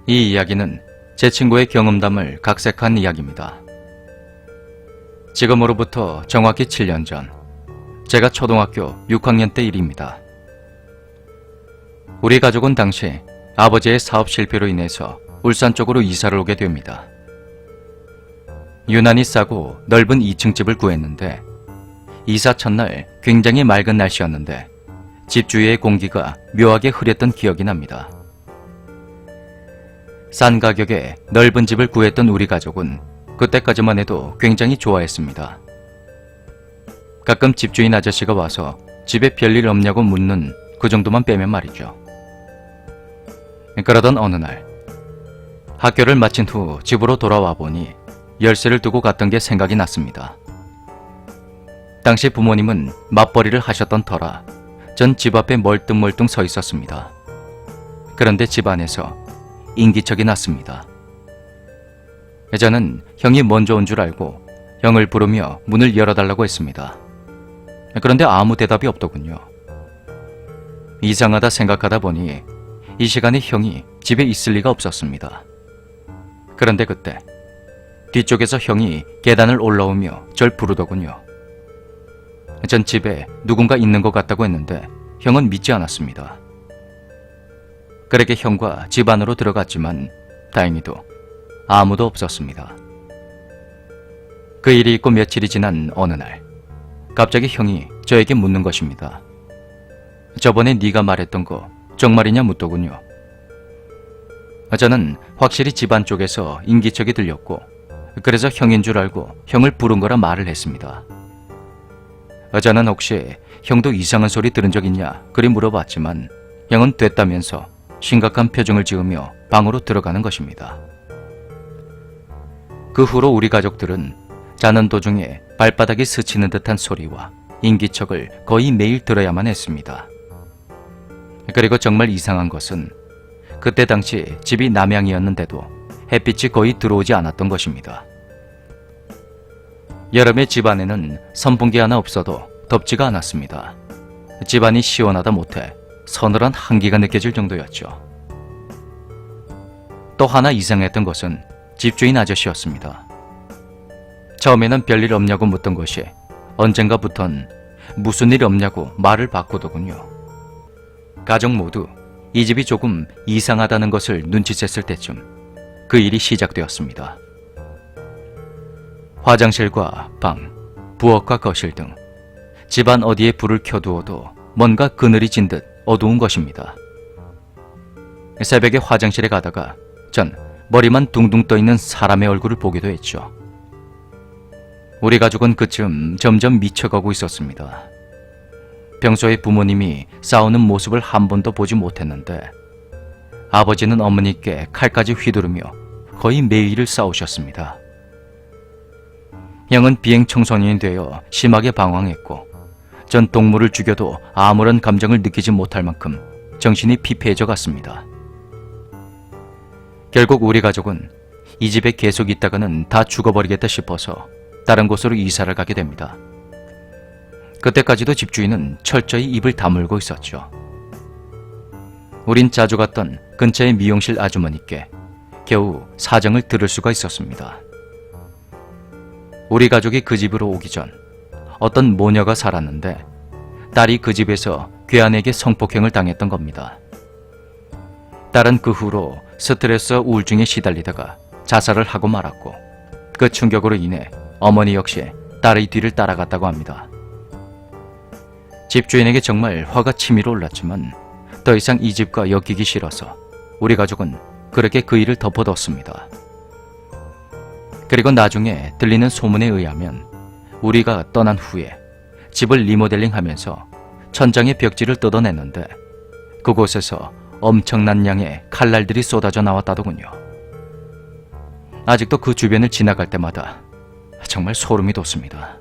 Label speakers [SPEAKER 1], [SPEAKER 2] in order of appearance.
[SPEAKER 1] 이 이야기는 제 친구의 경험담을 각색한 이야기입니다. 지금으로부터 정확히 7년 전, 제가 초등학교 6학년 때 일입니다. 우리 가족은 당시 아버지의 사업 실패로 인해서 울산 쪽으로 이사를 오게 됩니다. 유난히 싸고 넓은 2층 집을 구했는데 이사 첫날 굉장히 맑은 날씨였는데 집 주위의 공기가 묘하게 흐렸던 기억이 납니다. 싼 가격에 넓은 집을 구했던 우리 가족은 그때까지만 해도 굉장히 좋아했습니다. 가끔 집주인 아저씨가 와서 집에 별일 없냐고 묻는 그 정도만 빼면 말이죠. 그러던 어느 날 학교를 마친 후 집으로 돌아와 보니 열쇠를 두고 갔던 게 생각이 났습니다. 당시 부모님은 맞벌이를 하셨던 터라 전 집 앞에 멀뚱멀뚱 서 있었습니다. 그런데 집 안에서 인기척이 났습니다. 저는 형이 먼저 온 줄 알고 형을 부르며 문을 열어달라고 했습니다. 그런데 아무 대답이 없더군요. 이상하다 생각하다 보니 이 시간에 형이 집에 있을 리가 없었습니다. 그런데 그때 뒤쪽에서 형이 계단을 올라오며 절 부르더군요. 전 집에 누군가 있는 것 같다고 했는데 형은 믿지 않았습니다. 그렇게 형과 집 안으로 들어갔지만 다행히도 아무도 없었습니다. 그 일이 있고 며칠이 지난 어느 날 갑자기 형이 저에게 묻는 것입니다. 저번에 네가 말했던 거 정말이냐 묻더군요. 저는 확실히 집안 쪽에서 인기척이 들렸고 그래서 형인 줄 알고 형을 부른 거라 말을 했습니다. 저는 혹시 형도 이상한 소리 들은 적 있냐 그리 물어봤지만 형은 됐다면서 심각한 표정을 지으며 방으로 들어가는 것입니다. 그 후로 우리 가족들은 자는 도중에 발바닥이 스치는 듯한 소리와 인기척을 거의 매일 들어야만 했습니다. 그리고 정말 이상한 것은 그때 당시 집이 남향이었는데도 햇빛이 거의 들어오지 않았던 것입니다. 여름에 집 안에는 선풍기 하나 없어도 덥지가 않았습니다. 집안이 시원하다 못해 서늘한 한기가 느껴질 정도였죠. 또 하나 이상했던 것은 집주인 아저씨였습니다. 처음에는 별일 없냐고 묻던 것이 언젠가부턴 무슨 일 없냐고 말을 바꾸더군요. 가족 모두 이 집이 조금 이상하다는 것을 눈치챘을 때쯤 그 일이 시작되었습니다. 화장실과 방, 부엌과 거실 등 집안 어디에 불을 켜두어도 뭔가 그늘이 진 듯 어두운 것입니다. 새벽에 화장실에 가다가 전 머리만 둥둥 떠있는 사람의 얼굴을 보기도 했죠. 우리 가족은 그쯤 점점 미쳐가고 있었습니다. 평소에 부모님이 싸우는 모습을 한 번도 보지 못했는데 아버지는 어머니께 칼까지 휘두르며 거의 매일을 싸우셨습니다. 형은 비행 청소년이 되어 심하게 방황했고 전 동물을 죽여도 아무런 감정을 느끼지 못할 만큼 정신이 피폐해져 갔습니다. 결국 우리 가족은 이 집에 계속 있다가는 다 죽어버리겠다 싶어서 다른 곳으로 이사를 가게 됩니다. 그때까지도 집주인은 철저히 입을 다물고 있었죠. 우린 자주 갔던 근처의 미용실 아주머니께 겨우 사정을 들을 수가 있었습니다. 우리 가족이 그 집으로 오기 전 어떤 모녀가 살았는데 딸이 그 집에서 괴한에게 성폭행을 당했던 겁니다. 딸은 그 후로 스트레스 우울증에 시달리다가 자살을 하고 말았고 그 충격으로 인해 어머니 역시 딸의 뒤를 따라갔다고 합니다. 집주인에게 정말 화가 치밀어 올랐지만 더 이상 이 집과 엮이기 싫어서 우리 가족은 그렇게 그 일을 덮어뒀습니다. 그리고 나중에 들리는 소문에 의하면 우리가 떠난 후에 집을 리모델링하면서 천장의 벽지를 뜯어냈는데 그곳에서 엄청난 양의 칼날들이 쏟아져 나왔다더군요. 아직도 그 주변을 지나갈 때마다 정말 소름이 돋습니다.